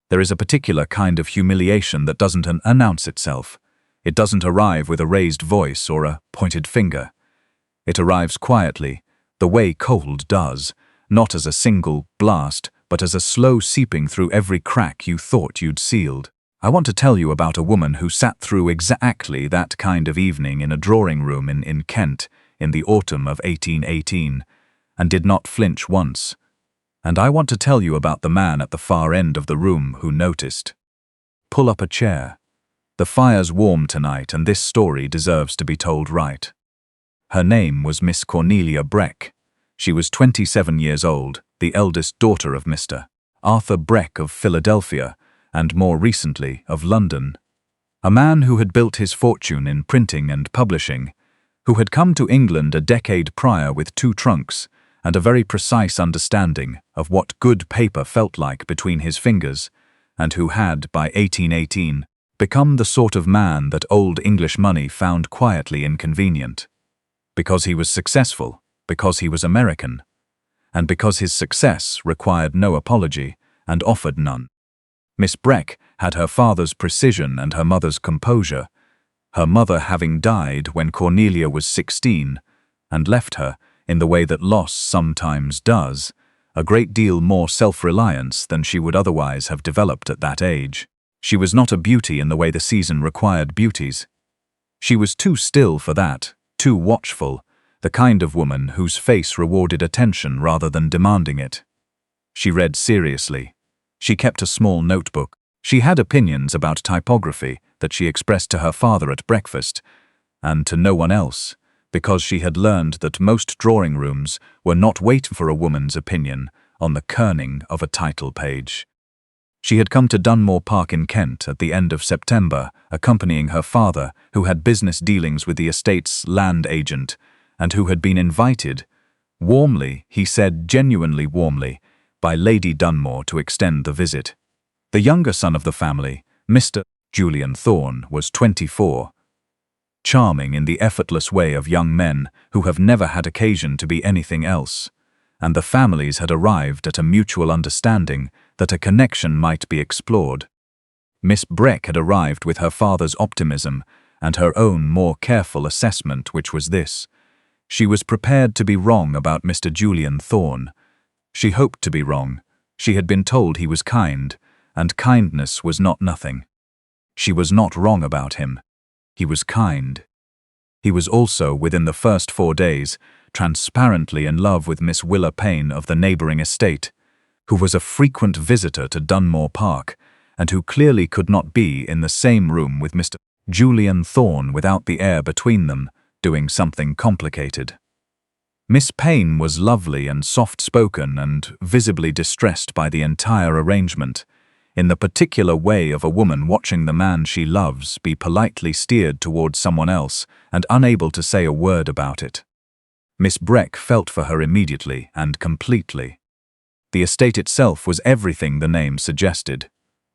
There is a particular kind of humiliation that doesn't announce itself. It doesn't arrive with a raised voice or a pointed finger. It arrives quietly, the way cold does, not as a single blast, but as a slow seeping through every crack you thought you'd sealed. I want to tell you about a woman who sat through exactly that kind of evening in a drawing room in Kent in the autumn of 1818, and did not flinch once. And I want to tell you about the man at the far end of the room who noticed. Pull up a chair. The fire's warm tonight, and this story deserves to be told right. Her name was Miss Cornelia Breck. She was 27 years old, the eldest daughter of Mr. Arthur Breck of Philadelphia, and more recently of London. A man who had built his fortune in printing and publishing, who had come to England a decade prior with 2 trunks and a very precise understanding of what good paper felt like between his fingers, and who had, by 1818, become the sort of man that old English money found quietly inconvenient. Because he was successful, because he was American, and because his success required no apology and offered none. Miss Breck had her father's precision and her mother's composure, her mother having died when Cornelia was 16, and left her, in the way that loss sometimes does, a great deal more self-reliance than she would otherwise have developed at that age. She was not a beauty in the way the season required beauties. She was too still for that, too watchful, the kind of woman whose face rewarded attention rather than demanding it. She read seriously. She kept a small notebook. She had opinions about typography that she expressed to her father at breakfast, and to no one else, because she had learned that most drawing rooms were not waiting for a woman's opinion on the kerning of a title page. She had come to Dunmore Park in Kent at the end of September, accompanying her father, who had business dealings with the estate's land agent, and who had been invited, warmly, he said genuinely warmly, by Lady Dunmore to extend the visit. The younger son of the family, Mr. Julian Thorne, was 24, charming in the effortless way of young men who have never had occasion to be anything else, and the families had arrived at a mutual understanding that a connection might be explored. Miss Breck had arrived with her father's optimism and her own more careful assessment, which was this: she was prepared to be wrong about Mr. Julian Thorne. She hoped to be wrong. She had been told he was kind, and kindness was not nothing. She was not wrong about him. He was kind. He was also, within the first 4 days, transparently in love with Miss Willa Payne of the neighbouring estate, who was a frequent visitor to Dunmore Park, and who clearly could not be in the same room with Mr. Julian Thorne without the air between them, doing something complicated. Miss Payne was lovely and soft-spoken and visibly distressed by the entire arrangement, in the particular way of a woman watching the man she loves be politely steered towards someone else and unable to say a word about it. Miss Breck felt for her immediately and completely. The estate itself was everything the name suggested.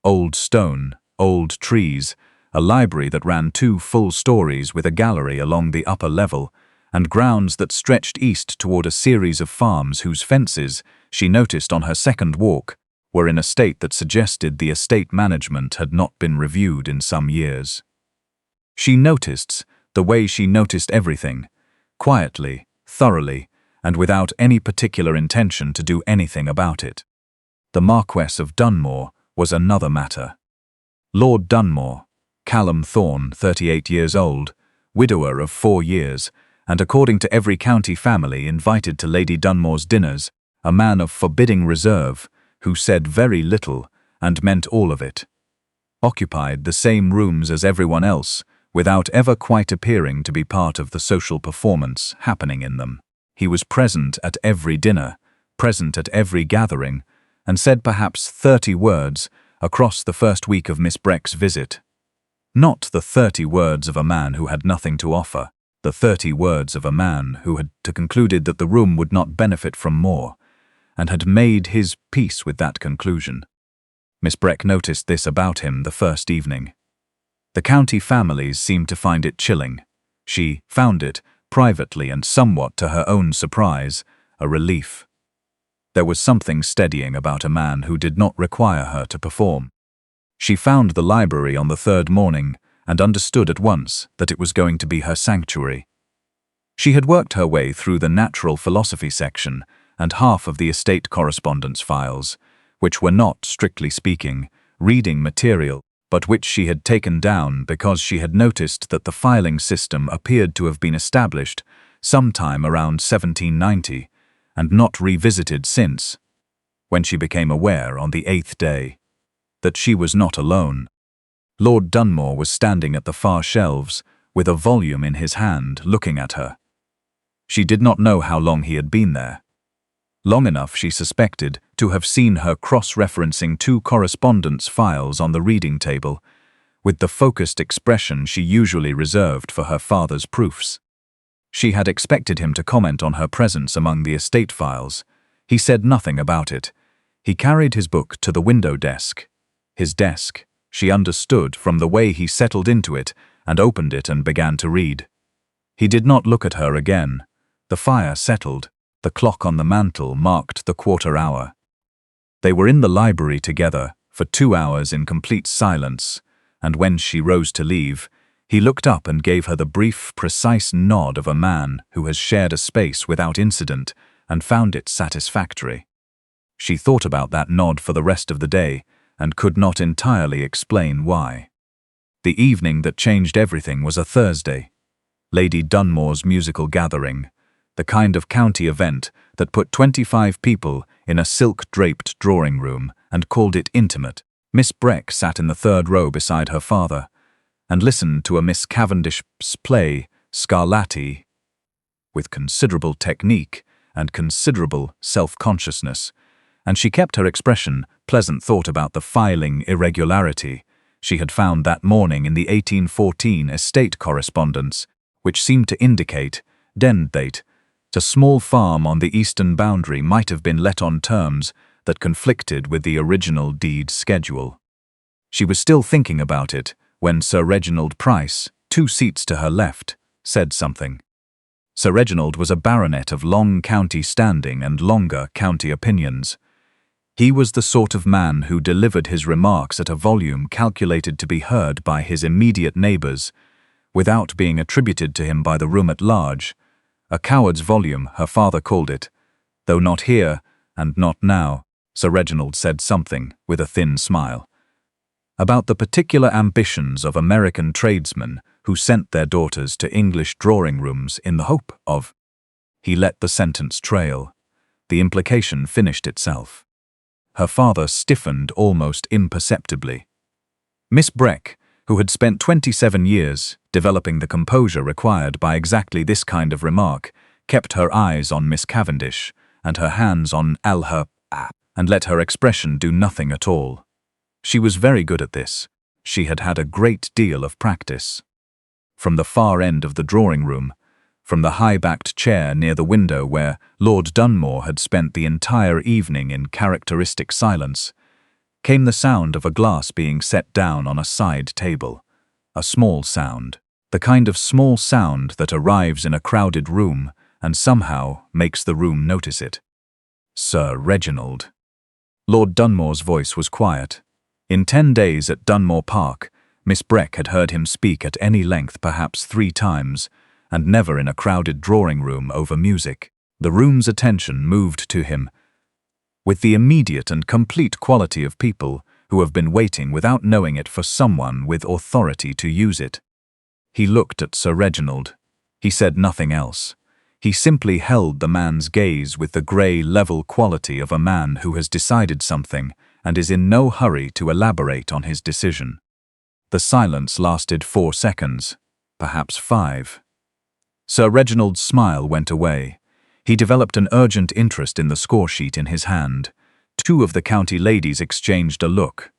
Old stone, old trees, a library that ran 2 full stories with a gallery along the upper level, and grounds that stretched east toward a series of farms whose fences, she noticed on her second walk, were in a state that suggested the estate management had not been reviewed in some years. She noticed, the way she noticed everything, quietly, thoroughly, and without any particular intention to do anything about it. The Marquess of Dunmore was another matter. Lord Dunmore, Callum Thorne, 38 years old, widower of 4 years, and according to every county family invited to Lady Dunmore's dinners, a man of forbidding reserve, who said very little and meant all of it, occupied the same rooms as everyone else, without ever quite appearing to be part of the social performance happening in them. He was present at every dinner, present at every gathering, and said perhaps 30 words across the first week of Miss Breck's visit. Not the 30 words of a man who had nothing to offer, the 30 words of a man who had concluded that the room would not benefit from more, and had made his peace with that conclusion. Miss Breck noticed this about him the first evening. The county families seemed to find it chilling. She found it, privately and somewhat to her own surprise, a relief. There was something steadying about a man who did not require her to perform. She found the library on the third morning and understood at once that it was going to be her sanctuary. She had worked her way through the natural philosophy section and half of the estate correspondence files, which were not, strictly speaking, reading material, but which she had taken down because she had noticed that the filing system appeared to have been established sometime around 1790 and not revisited since, when she became aware on the 8th day that she was not alone. Lord Dunmore was standing at the far shelves with a volume in his hand, looking at her. She did not know how long he had been there. Long enough, she suspected, to have seen her cross-referencing 2 correspondence files on the reading table, with the focused expression she usually reserved for her father's proofs. She had expected him to comment on her presence among the estate files. He said nothing about it. He carried his book to the window desk. His desk, she understood from the way he settled into it and opened it and began to read. He did not look at her again. The fire settled. The clock on the mantel marked the quarter hour. They were in the library together for 2 hours in complete silence, and when she rose to leave, he looked up and gave her the brief, precise nod of a man who has shared a space without incident and found it satisfactory. She thought about that nod for the rest of the day and could not entirely explain why. The evening that changed everything was a Thursday. Lady Dunmore's musical gathering, the kind of county event that put 25 people in a silk-draped drawing room and called it intimate. Miss Breck sat in the third row beside her father and listened to a Miss Cavendish's play, Scarlatti, with considerable technique and considerable self-consciousness, and she kept her expression pleasant thought about the filing irregularity she had found that morning in the 1814 estate correspondence, which seemed to indicate date. A small farm on the eastern boundary might have been let on terms that conflicted with the original deed schedule. She was still thinking about it when Sir Reginald Price, 2 seats to her left, said something. Sir Reginald was a baronet of long county standing and longer county opinions. He was the sort of man who delivered his remarks at a volume calculated to be heard by his immediate neighbours, without being attributed to him by the room at large. A coward's volume, her father called it. Though not here, and not now, Sir Reginald said something, with a thin smile, about the particular ambitions of American tradesmen who sent their daughters to English drawing rooms in the hope of. He let the sentence trail. The implication finished itself. Her father stiffened almost imperceptibly. Miss Breck, who had spent 27 years developing the composure required by exactly this kind of remark, kept her eyes on Miss Cavendish and her hands on her and let her expression do nothing at all. She was very good at this. She had had a great deal of practice. From the far end of the drawing room, from the high-backed chair near the window where Lord Dunmore had spent the entire evening in characteristic silence, came the sound of a glass being set down on a side table. A small sound, the kind of small sound that arrives in a crowded room and somehow makes the room notice it. Sir Reginald. Lord Dunmore's voice was quiet. In 10 days at Dunmore Park, Miss Breck had heard him speak at any length perhaps 3 times, and never in a crowded drawing room over music. The room's attention moved to him with the immediate and complete quality of people who have been waiting without knowing it for someone with authority to use it. He looked at Sir Reginald. He said nothing else. He simply held the man's gaze with the grey, level quality of a man who has decided something and is in no hurry to elaborate on his decision. The silence lasted 4 seconds, perhaps 5. Sir Reginald's smile went away. He developed an urgent interest in the score-sheet in his hand. 2 of the county ladies exchanged a look.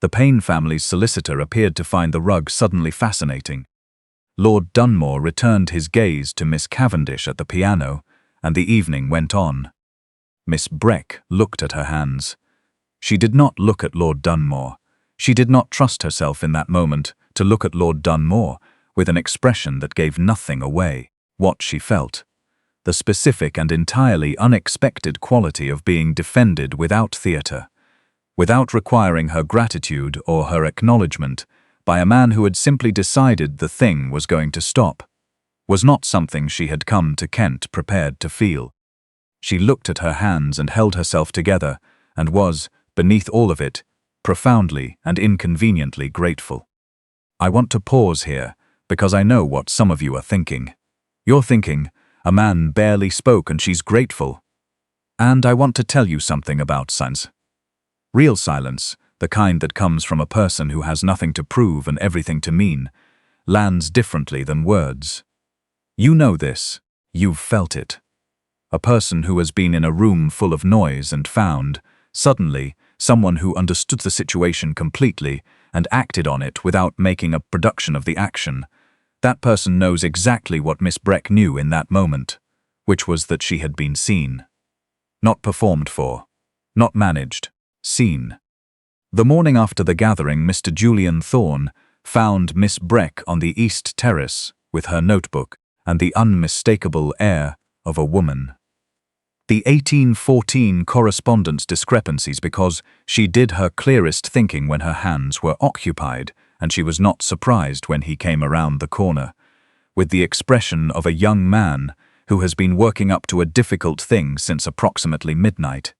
The Payne family's solicitor appeared to find the rug suddenly fascinating. Lord Dunmore returned his gaze to Miss Cavendish at the piano, and the evening went on. Miss Breck looked at her hands. She did not look at Lord Dunmore. She did not trust herself in that moment to look at Lord Dunmore with an expression that gave nothing away. What she felt. The specific and entirely unexpected quality of being defended without theatre, without requiring her gratitude or her acknowledgement, by a man who had simply decided the thing was going to stop, was not something she had come to Kent prepared to feel. She looked at her hands and held herself together, and was, beneath all of it, profoundly and inconveniently grateful. I want to pause here, because I know what some of you are thinking. You're thinking, a man barely spoke and she's grateful. And I want to tell you something about silence. Real silence, the kind that comes from a person who has nothing to prove and everything to mean, lands differently than words. You know this. You've felt it. A person who has been in a room full of noise and found, suddenly, someone who understood the situation completely and acted on it without making a production of the action. That person knows exactly what Miss Breck knew in that moment, which was that she had been seen. Not performed for. Not managed. Seen. The morning after the gathering, Mr. Julian Thorne found Miss Breck on the East Terrace with her notebook and the unmistakable air of a woman. The 1814 correspondence discrepancies because she did her clearest thinking when her hands were occupied, and she was not surprised when he came around the corner, with the expression of a young man who has been working up to a difficult thing since approximately midnight.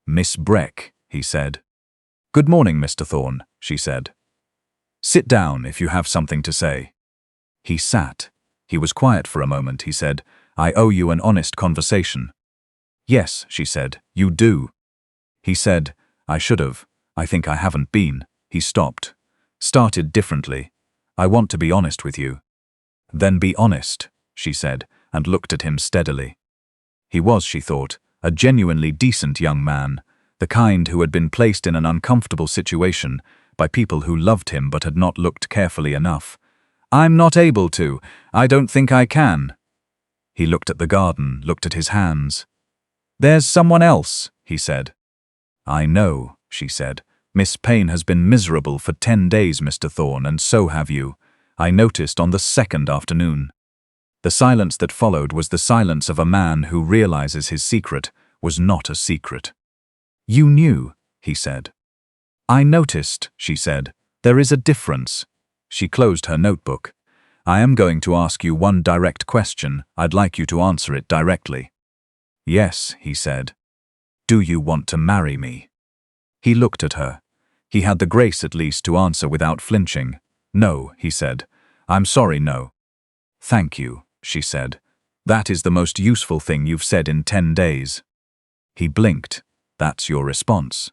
"Miss Breck," he said. "Good morning, Mr. Thorne," she said. "Sit down if you have something to say." He sat. He was quiet for a moment. He said, "I owe you an honest conversation." "Yes," she said, "you do." He said, "I should have. I think I haven't been." He stopped. Started differently. "I want to be honest with you." "Then be honest," she said, and looked at him steadily. He was, she thought, a genuinely decent young man, the kind who had been placed in an uncomfortable situation by people who loved him but had not looked carefully enough. "I'm not able to. I don't think I can." He looked at the garden, looked at his hands. "There's someone else," he said. "I know," she said. "Miss Payne has been miserable for 10 days, Mr. Thorne, and so have you. I noticed on the second afternoon." The silence that followed was the silence of a man who realizes his secret was not a secret. "You knew," he said. "I noticed," she said. "There is a difference." She closed her notebook. "I am going to ask you one direct question. I'd like you to answer it directly." "Yes," he said. "Do you want to marry me?" He looked at her. He had the grace at least to answer without flinching. "No," he said. "I'm sorry, no." "Thank you," she said. "That is the most useful thing you've said in 10 days. He blinked. "That's your response?"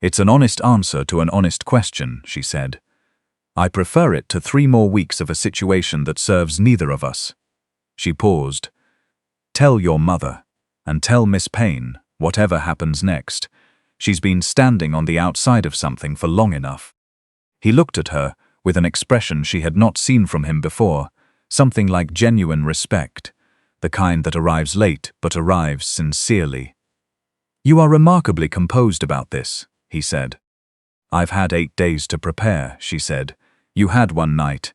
"It's an honest answer to an honest question," she said. "I prefer it to 3 more weeks of a situation that serves neither of us." She paused. "Tell your mother, and tell Miss Payne, whatever happens next. She's been standing on the outside of something for long enough." He looked at her with an expression she had not seen from him before, something like genuine respect, the kind that arrives late but arrives sincerely. "You are remarkably composed about this," he said. "I've had 8 days to prepare," she said. "You had 1 night."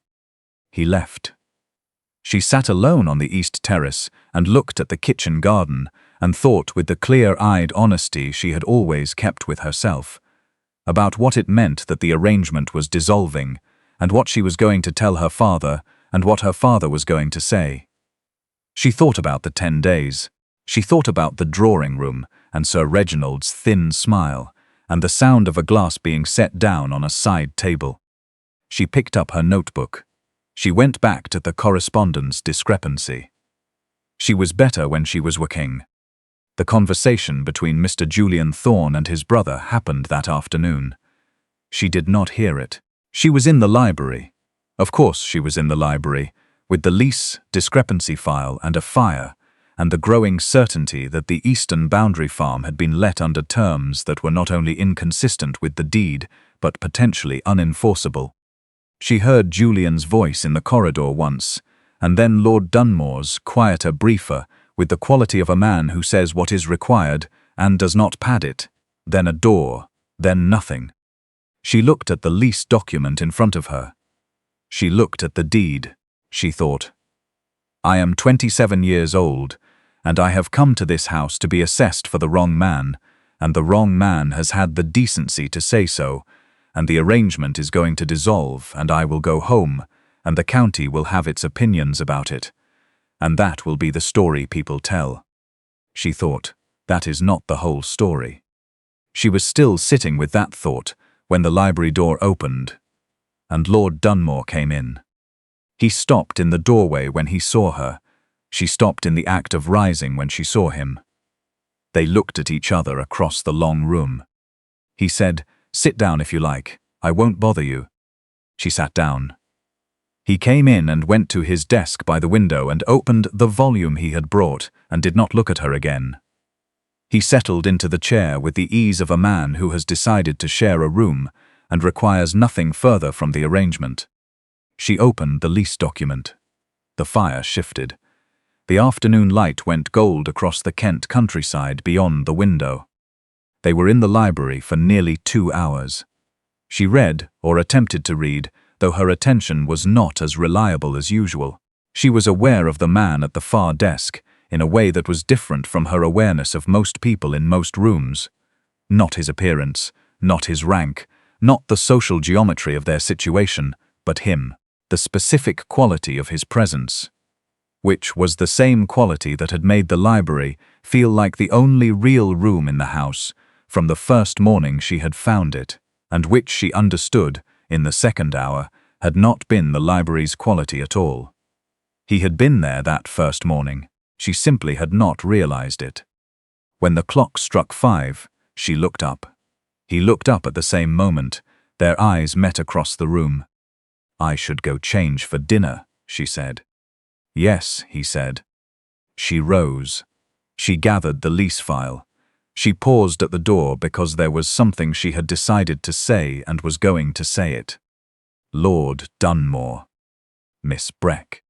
He left. She sat alone on the East Terrace and looked at the kitchen garden and thought with the clear-eyed honesty she had always kept with herself, about what it meant that the arrangement was dissolving, and what she was going to tell her father and what her father was going to say. She thought about the 10 days. She thought about the drawing room and Sir Reginald's thin smile and the sound of a glass being set down on a side table. She picked up her notebook. She went back to the correspondence discrepancy. She was better when she was working. The conversation between Mr. Julian Thorne and his brother happened that afternoon. She did not hear it. She was in the library. Of course she was in the library, with the lease discrepancy file and a fire, and the growing certainty that the eastern boundary farm had been let under terms that were not only inconsistent with the deed, but potentially unenforceable. She heard Julian's voice in the corridor once, and then Lord Dunmore's, quieter, briefer, with the quality of a man who says what is required and does not pad it, then a door, then nothing. She looked at the lease document in front of her. She looked at the deed. She thought, "I am 27 years old, and I have come to this house to be assessed for the wrong man, and the wrong man has had the decency to say so, and the arrangement is going to dissolve, and I will go home, and the county will have its opinions about it. And that will be the story people tell. She thought, that is not the whole story. She was still sitting with that thought when the library door opened, and Lord Dunmore came in. He stopped in the doorway when he saw her. She stopped in the act of rising when she saw him. They looked at each other across the long room. He said, "Sit down if you like. I won't bother you." She sat down. He came in and went to his desk by the window and opened the volume he had brought and did not look at her again. He settled into the chair with the ease of a man who has decided to share a room and requires nothing further from the arrangement. She opened the lease document. The fire shifted. The afternoon light went gold across the Kent countryside beyond the window. They were in the library for nearly 2 hours. She read, or attempted to read, though her attention was not as reliable as usual. She was aware of the man at the far desk in a way that was different from her awareness of most people in most rooms. Not his appearance, not his rank, not the social geometry of their situation, but him, the specific quality of his presence, which was the same quality that had made the library feel like the only real room in the house from the first morning she had found it, and which she understood, in the second hour, had not been the library's quality at all. He had been there that first morning. She simply had not realized it. When the clock struck 5, she looked up. He looked up at the same moment. Their eyes met across the room. "I should go change for dinner," she said. "Yes," he said. She rose. She gathered the lease file. She paused at the door because there was something she had decided to say and was going to say it. Lord Dunmore. Miss Breck.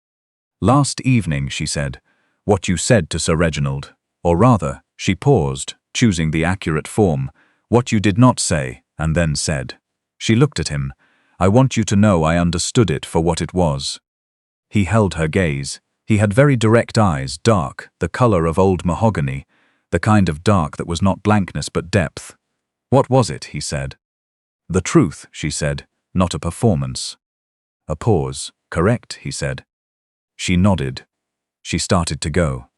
"Last evening," she said, "what you said to Sir Reginald, or rather," she paused, choosing the accurate form, "what you did not say, and then said." She looked at him. "I want you to know I understood it for what it was." He held her gaze. He had very direct eyes, dark, the color of old mahogany, the kind of dark that was not blankness but depth. "What was it?" he said. "The truth," she said, "not a performance." A pause. "Correct," he said. She nodded. She started to go.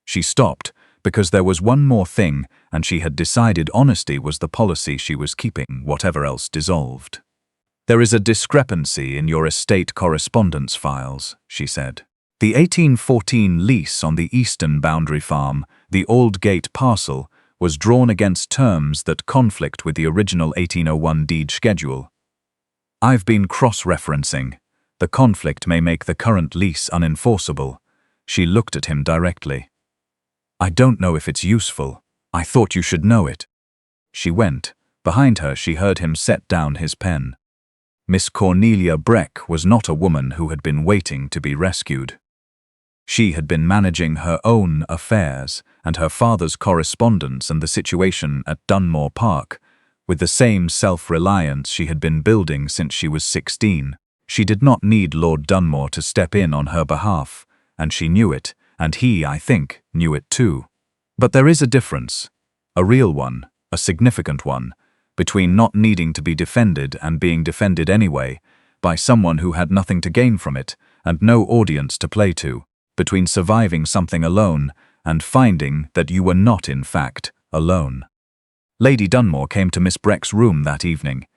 She stopped because there was one more thing, and she had decided honesty was the policy she was keeping, whatever else dissolved. "There is a discrepancy in your estate correspondence files," she said. "The 1814 lease on the eastern boundary farm, the Aldgate parcel, was drawn against terms that conflict with the original 1801 deed schedule. I've been cross-referencing. The conflict may make the current lease unenforceable." She looked at him directly. "I don't know if it's useful. I thought you should know it." She went. Behind her she heard him set down his pen. Miss Cornelia Breck was not a woman who had been waiting to be rescued. She had been managing her own affairs and her father's correspondence and the situation at Dunmore Park with the same self-reliance she had been building since she was 16. She did not need Lord Dunmore to step in on her behalf, and she knew it, and he, I think, knew it too. But there is a difference, a real one, a significant one, between not needing to be defended and being defended anyway, by someone who had nothing to gain from it and no audience to play to, between surviving something alone and finding that you were not, in fact, alone. Lady Dunmore came to Miss Breck's room that evening.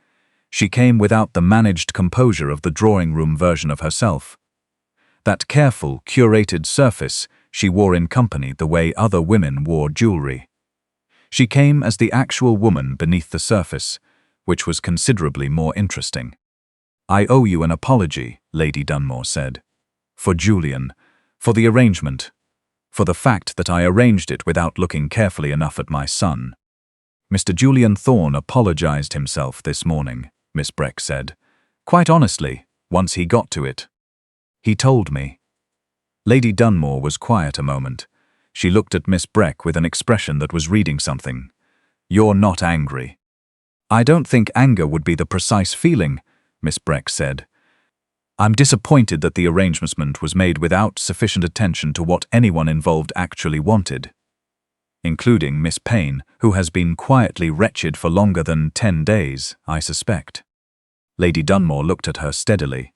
She came without the managed composure of the drawing-room version of herself. That careful, curated surface she wore in company the way other women wore jewelry. She came as the actual woman beneath the surface, which was considerably more interesting. "I owe you an apology," Lady Dunmore said. "For Julian, for the arrangement, for the fact that I arranged it without looking carefully enough at my son." "Mr. Julian Thorne apologized himself this morning," Miss Breck said. "Quite honestly, once he got to it. He told me." Lady Dunmore was quiet a moment. She looked at Miss Breck with an expression that was reading something. "You're not angry." "I don't think anger would be the precise feeling," Miss Breck said. "I'm disappointed that the arrangement was made without sufficient attention to what anyone involved actually wanted." including Miss Payne, who has been quietly wretched for longer than 10 days, I suspect. Lady Dunmore looked at her steadily.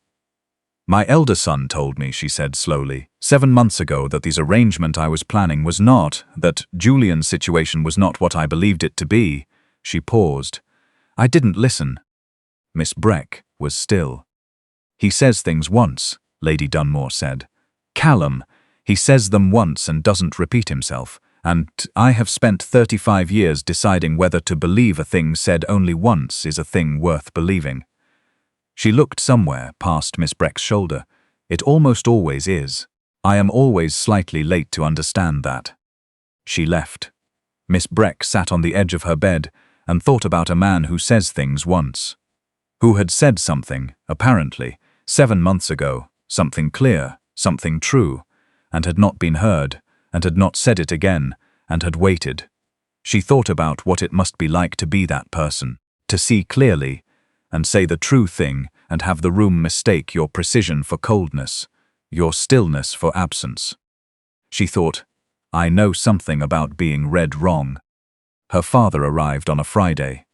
My elder son told me, she said slowly, 7 months ago that this arrangement I was planning was not, that Julian's situation was not what I believed it to be. She paused. I didn't listen. Miss Breck was still. He says things once, Lady Dunmore said. Callum, he says them once and doesn't repeat himself, and I have spent 35 years deciding whether to believe a thing said only once is a thing worth believing. She looked somewhere past Miss Breck's shoulder. It almost always is. I am always slightly late to understand that. She left. Miss Breck sat on the edge of her bed and thought about a man who says things once. Who had said something, apparently, 7 months ago, something clear, something true, and had not been heard, and had not said it again, and had waited. She thought about what it must be like to be that person, to see clearly, and say the true thing, and have the room mistake your precision for coldness, your stillness for absence. She thought, I know something about being read wrong. Her father arrived on a Friday.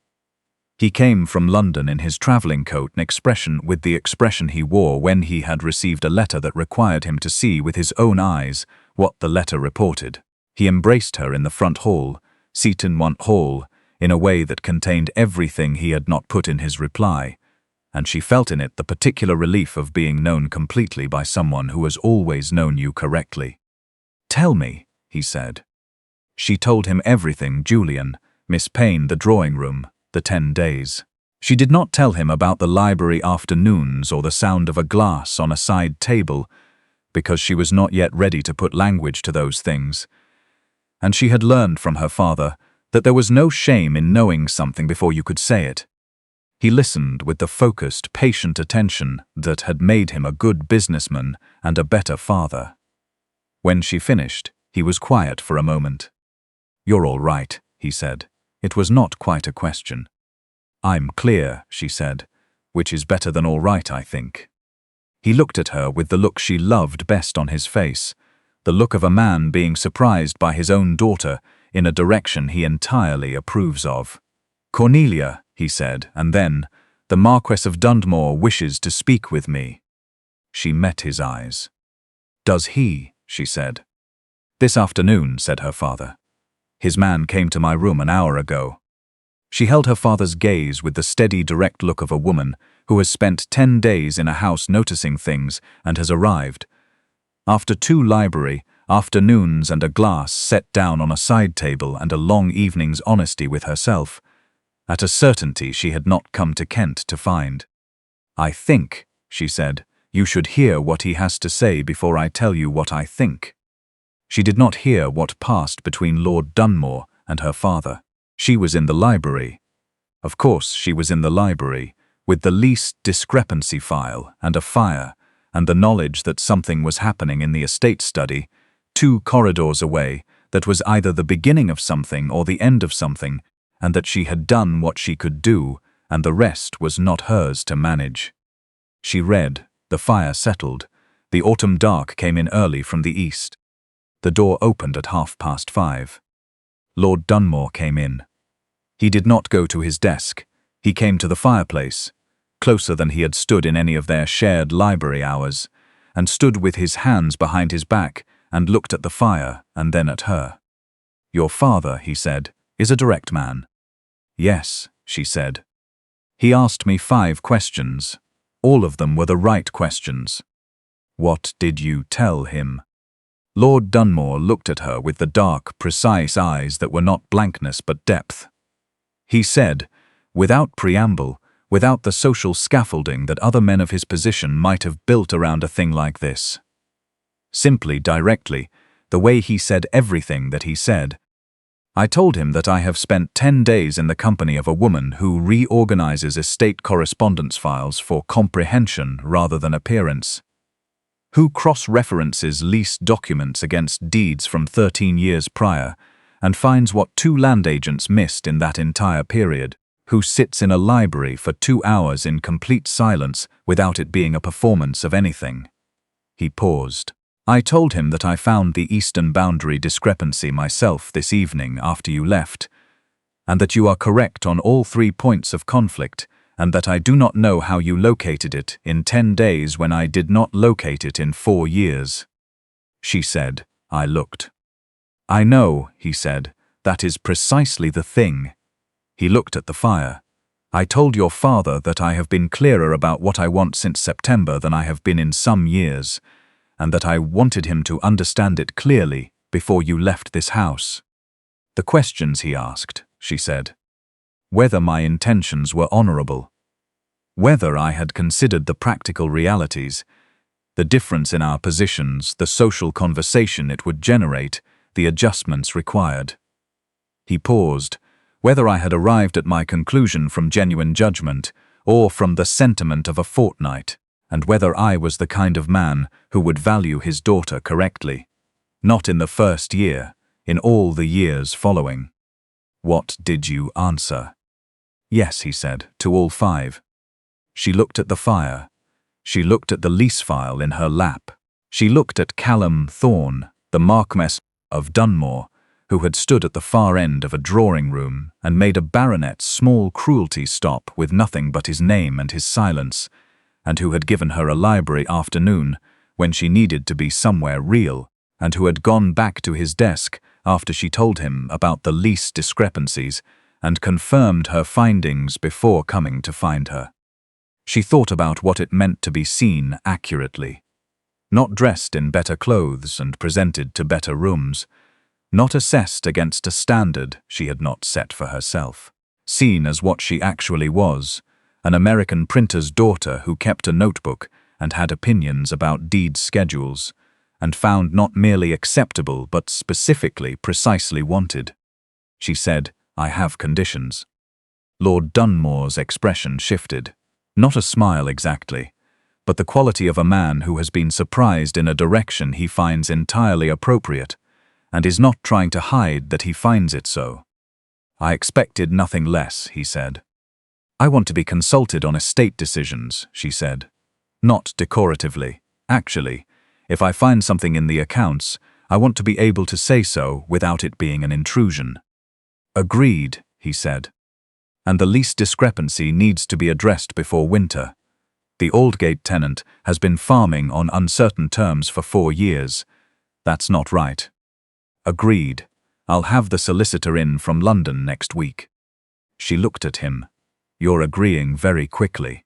He came from London in his travelling coat with the expression he wore when he had received a letter that required him to see with his own eyes what the letter reported. He embraced her in the front hall, seat in one hall, in a way that contained everything he had not put in his reply, and she felt in it the particular relief of being known completely by someone who has always known you correctly. Tell me, he said. She told him everything, Julian, Miss Payne, the drawing room, the 10 days. She did not tell him about the library afternoons or the sound of a glass on a side table, because she was not yet ready to put language to those things, and she had learned from her father that there was no shame in knowing something before you could say it. He listened with the focused, patient attention that had made him a good businessman and a better father. When she finished, he was quiet for a moment. You're all right, he said. It was not quite a question. I'm clear, she said, which is better than all right, I think. He looked at her with the look she loved best on his face, the look of a man being surprised by his own daughter in a direction he entirely approves of. Cornelia, he said, and then, the Marquess of Dunmore wishes to speak with me. She met his eyes. Does he? She said. This afternoon, said her father. His man came to my room an hour ago. She held her father's gaze with the steady, direct look of a woman who has spent 10 days in a house noticing things and has arrived. After 2 library afternoons and a glass set down on a side table and a long evening's honesty with herself, at a certainty she had not come to Kent to find. I think, she said, you should hear what he has to say before I tell you what I think. She did not hear what passed between Lord Dunmore and her father. She was in the library. Of course she was in the library, with the least discrepancy file and a fire, and the knowledge that something was happening in the estate study, 2 corridors away, that was either the beginning of something or the end of something, and that she had done what she could do, and the rest was not hers to manage. She read, the fire settled, the autumn dark came in early from the east. The door opened at 5:30. Lord Dunmore came in. He did not go to his desk. He came to the fireplace, closer than he had stood in any of their shared library hours, and stood with his hands behind his back and looked at the fire and then at her. Your father, he said, is a direct man. Yes, she said. He asked me 5 questions. All of them were the right questions. What did you tell him? Lord Dunmore looked at her with the dark, precise eyes that were not blankness but depth. He said, without preamble, without the social scaffolding that other men of his position might have built around a thing like this. Simply, directly, the way he said everything that he said. I told him that I have spent 10 days in the company of a woman who reorganizes estate correspondence files for comprehension rather than appearance, who cross-references leased documents against deeds from 13 years prior and finds what 2 land agents missed in that entire period, who sits in a library for 2 hours in complete silence without it being a performance of anything. He paused. I told him that I found the eastern boundary discrepancy myself this evening after you left, and that you are correct on all 3 points of conflict, and that I do not know how you located it in 10 days when I did not locate it in 4 years. She said. I looked. I know, he said, that is precisely the thing. He looked at the fire. I told your father that I have been clearer about what I want since September than I have been in some years, and that I wanted him to understand it clearly before you left this house. The questions he asked, she said. Whether my intentions were honorable. Whether I had considered the practical realities, the difference in our positions, the social conversation it would generate, the adjustments required. He paused. Whether I had arrived at my conclusion from genuine judgment or from the sentiment of a fortnight, and whether I was the kind of man who would value his daughter correctly. Not in the first year, in all the years following. What did you answer? Yes, he said, to all 5. She looked at the fire. She looked at the lease file in her lap. She looked at Callum Thorne, the Marquess of Dunmore, who had stood at the far end of a drawing room and made a baronet's small cruelty stop with nothing but his name and his silence, and who had given her a library afternoon when she needed to be somewhere real, and who had gone back to his desk after she told him about the lease discrepancies and confirmed her findings before coming to find her. She thought about what it meant to be seen accurately. Not dressed in better clothes and presented to better rooms, not assessed against a standard she had not set for herself. Seen as what she actually was, an American printer's daughter who kept a notebook and had opinions about deed schedules, and found not merely acceptable but specifically precisely wanted. She said, I have conditions. Lord Dunmore's expression shifted. Not a smile exactly, but the quality of a man who has been surprised in a direction he finds entirely appropriate, and is not trying to hide that he finds it so. I expected nothing less, he said. I want to be consulted on estate decisions, she said. Not decoratively. Actually, if I find something in the accounts, I want to be able to say so without it being an intrusion. Agreed, he said. And the lease discrepancy needs to be addressed before winter. The Aldgate tenant has been farming on uncertain terms for 4 years. That's not right. Agreed. I'll have the solicitor in from London next week. She looked at him. You're agreeing very quickly.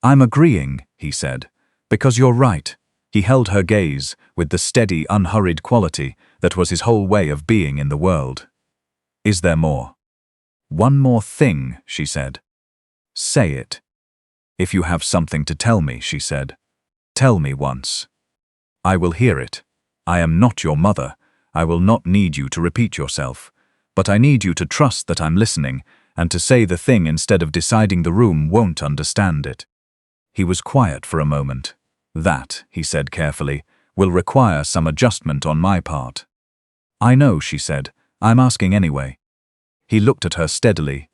I'm agreeing, he said, because you're right. He held her gaze with the steady, unhurried quality that was his whole way of being in the world. Is there more? One more thing, she said. Say it. If you have something to tell me, she said. Tell me once. I will hear it. I am not your mother. I will not need you to repeat yourself. But I need you to trust that I'm listening, and to say the thing instead of deciding the room won't understand it. He was quiet for a moment. That, he said carefully, will require some adjustment on my part. I know, she said. I'm asking anyway. He looked at her steadily.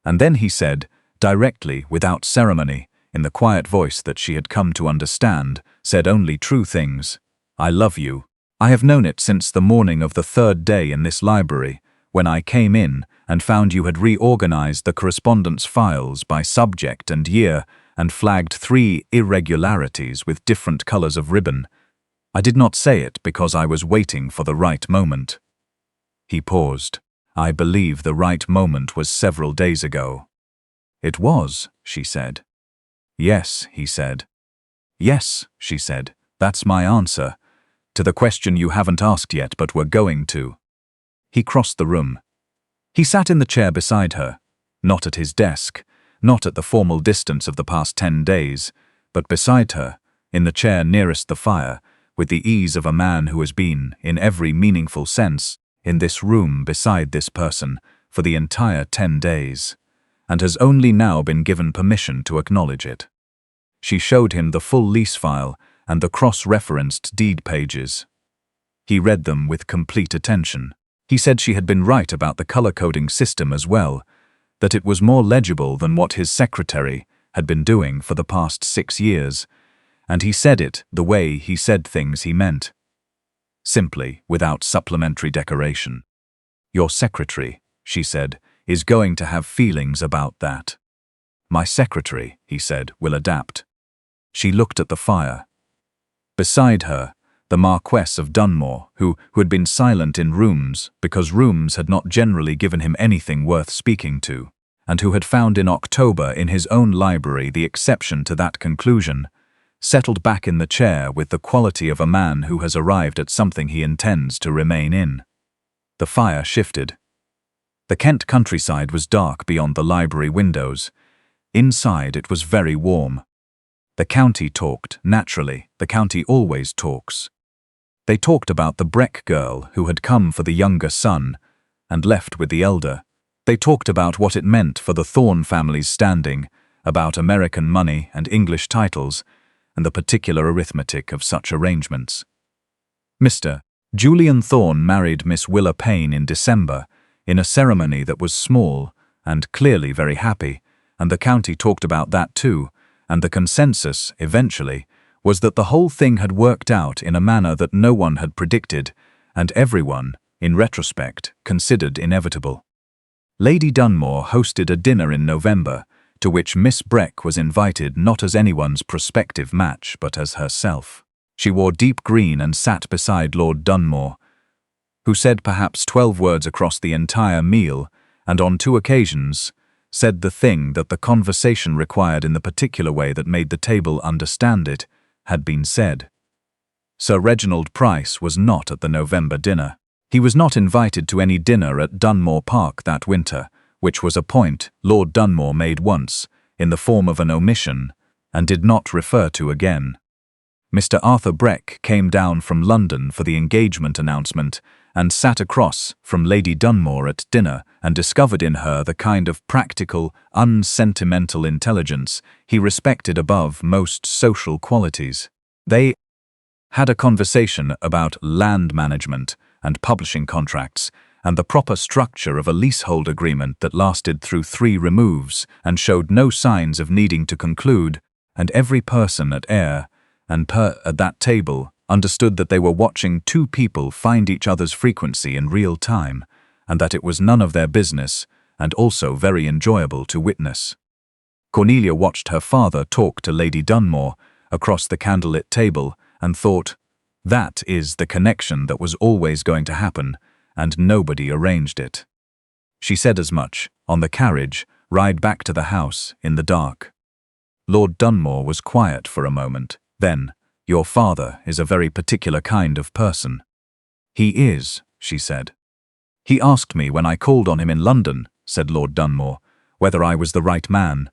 And then he said, directly, without ceremony, in the quiet voice that she had come to understand, said only true things. I love you. I have known it since the morning of the 3rd day in this library, when I came in and found you had reorganized the correspondence files by subject and year and flagged 3 irregularities with different colors of ribbon. I did not say it because I was waiting for the right moment. He paused. I believe the right moment was several days ago. It was, she said. Yes, he said. Yes, she said. That's my answer. To the question you haven't asked yet but were going to. He crossed the room. He sat in the chair beside her, not at his desk, not at the formal distance of the past 10 days, but beside her, in the chair nearest the fire, with the ease of a man who has been, in every meaningful sense, in this room beside this person for the entire 10 days, and has only now been given permission to acknowledge it. She showed him the full lease file and the cross-referenced deed pages. He read them with complete attention. He said she had been right about the color-coding system as well, that it was more legible than what his secretary had been doing for the past 6 years, and he said it the way he said things he meant. Simply, without supplementary decoration. "Your secretary," she said, "is going to have feelings about that." "My secretary," he said, "will adapt." She looked at the fire. Beside her, the Marquess of Dunmore, who had been silent in rooms because rooms had not generally given him anything worth speaking to, and who had found in October in his own library the exception to that conclusion, settled back in the chair with the quality of a man who has arrived at something he intends to remain in. The fire shifted. The Kent countryside was dark beyond the library windows. Inside it was very warm. The county talked, naturally, the county always talks. They talked about the Breck girl who had come for the younger son and left with the elder. They talked about what it meant for the Thorne family's standing, about American money and English titles, and the particular arithmetic of such arrangements. Mr. Julian Thorne married Miss Willa Payne in December, in a ceremony that was small and clearly very happy, and the county talked about that too, and the consensus, eventually, was that the whole thing had worked out in a manner that no one had predicted, and everyone, in retrospect, considered inevitable. Lady Dunmore hosted a dinner in November, to which Miss Breck was invited not as anyone's prospective match, but as herself. She wore deep green and sat beside Lord Dunmore, who said perhaps 12 words across the entire meal, and on 2 occasions said the thing that the conversation required in the particular way that made the table understand it, had been said. Sir Reginald Price was not at the November dinner. He was not invited to any dinner at Dunmore Park that winter, which was a point Lord Dunmore made once, in the form of an omission, and did not refer to again. Mr. Arthur Breck came down from London for the engagement announcement, and sat across from Lady Dunmore at dinner and discovered in her the kind of practical, unsentimental intelligence he respected above most social qualities. They had a conversation about land management and publishing contracts and the proper structure of a leasehold agreement that lasted through 3 removes and showed no signs of needing to conclude, and every person at Ayr and at that table understood that they were watching 2 people find each other's frequency in real time, and that it was none of their business, and also very enjoyable to witness. Cornelia watched her father talk to Lady Dunmore across the candlelit table and thought, that is the connection that was always going to happen, and nobody arranged it. She said as much, on the carriage, ride back to the house, in the dark. Lord Dunmore was quiet for a moment, then, "Your father is a very particular kind of person." "He is," she said. "He asked me when I called on him in London," said Lord Dunmore, "whether I was the right man,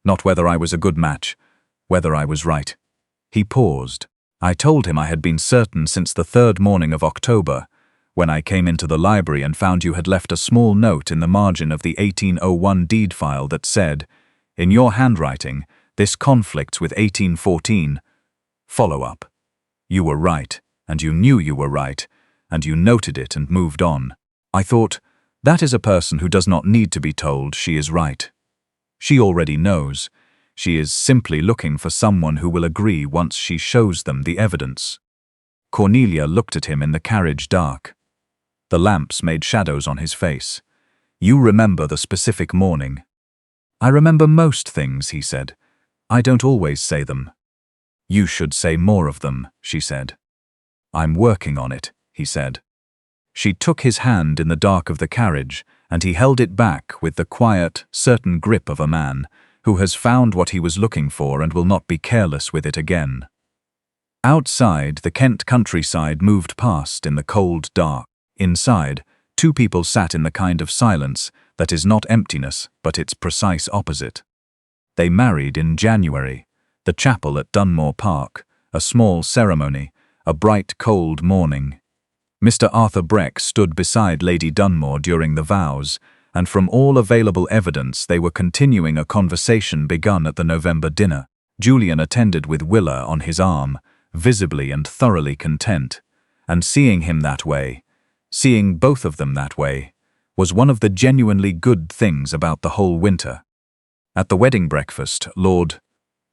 not whether I was a good match, whether I was right." He paused. "I told him I had been certain since the 3rd morning of October, when I came into the library and found you had left a small note in the margin of the 1801 deed file that said, 'In your handwriting, this conflicts with 1814. Follow-up. You were right, and you knew you were right, and you noted it and moved on.' I thought, that is a person who does not need to be told she is right. She already knows. She is simply looking for someone who will agree once she shows them the evidence." Cornelia looked at him in the carriage dark. The lamps made shadows on his face. "You remember the specific morning." "I remember most things," he said. "I don't always say them." "You should say more of them," she said. "I'm working on it," he said. She took his hand in the dark of the carriage, and he held it back with the quiet, certain grip of a man who has found what he was looking for and will not be careless with it again. Outside, the Kent countryside moved past in the cold dark. Inside, 2 people sat in the kind of silence that is not emptiness, but its precise opposite. They married in January. The chapel at Dunmore Park, a small ceremony, a bright cold morning. Mr. Arthur Breck stood beside Lady Dunmore during the vows, and from all available evidence they were continuing a conversation begun at the November dinner. Julian attended with Willa on his arm, visibly and thoroughly content, and seeing him that way, seeing both of them that way, was one of the genuinely good things about the whole winter. At the wedding breakfast, Lord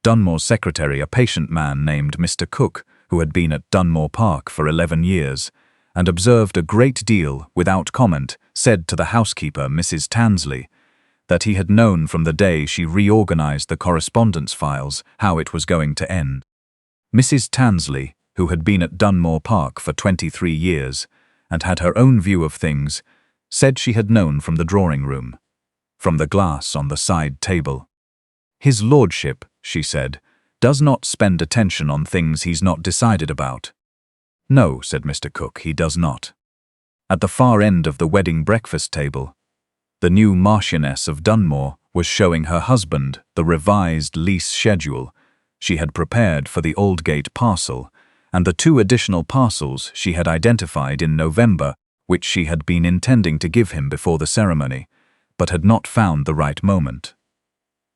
Dunmore's secretary, a patient man named Mr. Cook, who had been at Dunmore Park for 11 years, and observed a great deal without comment, said to the housekeeper, Mrs. Tansley, that he had known from the day she reorganized the correspondence files how it was going to end. Mrs. Tansley, who had been at Dunmore Park for 23 years and had her own view of things, said she had known from the drawing-room, from the glass on the side table. His lordship, she said, does not spend attention on things he's not decided about. No, said Mr. Cook, he does not. At the far end of the wedding breakfast table, the new Marchioness of Dunmore was showing her husband the revised lease schedule she had prepared for the Aldgate parcel and the 2 additional parcels she had identified in November, which she had been intending to give him before the ceremony, but had not found the right moment.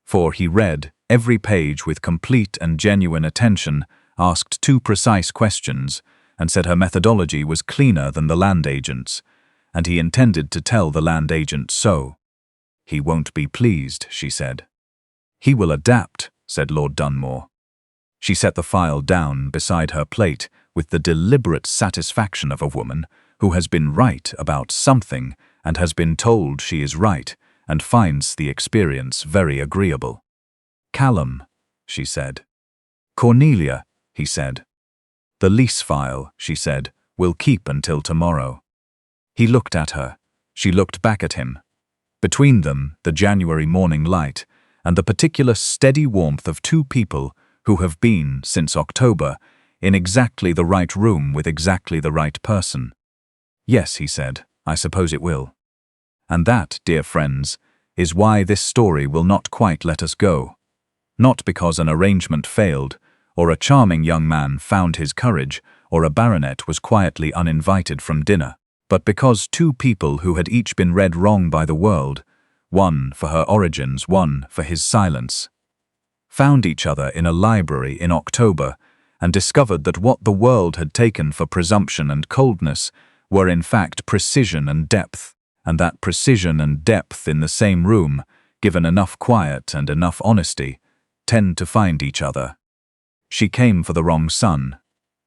For he read every page with complete and genuine attention, asked 2 precise questions, and said her methodology was cleaner than the land agent's, and he intended to tell the land agent so. He won't be pleased, she said. He will adapt, said Lord Dunmore. She set the file down beside her plate with the deliberate satisfaction of a woman who has been right about something and has been told she is right and finds the experience very agreeable. Callum, she said. Cornelia, he said. The lease file, she said, will keep until tomorrow. He looked at her. She looked back at him. Between them, the January morning light and the particular steady warmth of 2 people who have been, since October, in exactly the right room with exactly the right person. Yes, he said, I suppose it will. And that, dear friends, is why this story will not quite let us go. Not because an arrangement failed, or a charming young man found his courage, or a baronet was quietly uninvited from dinner, but because 2 people who had each been read wrong by the world, one for her origins, one for his silence, found each other in a library in October and discovered that what the world had taken for presumption and coldness were in fact precision and depth, and that precision and depth in the same room, given enough quiet and enough honesty, tend to find each other. She came for the wrong son.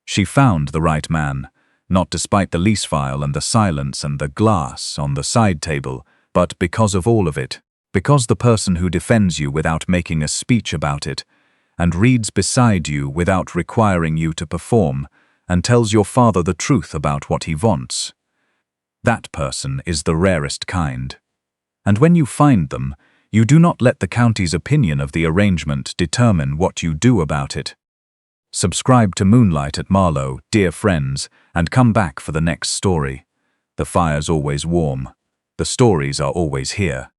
She found the right man, not despite the lease file and the silence and the glass on the side table, but because of all of it, because the person who defends you without making a speech about it, and reads beside you without requiring you to perform, and tells your father the truth about what he wants, that person is the rarest kind. And when you find them, you do not let the county's opinion of the arrangement determine what you do about it. Subscribe to Moonlight at Marlowe, dear friends, and come back for the next story. The fire's always warm. The stories are always here.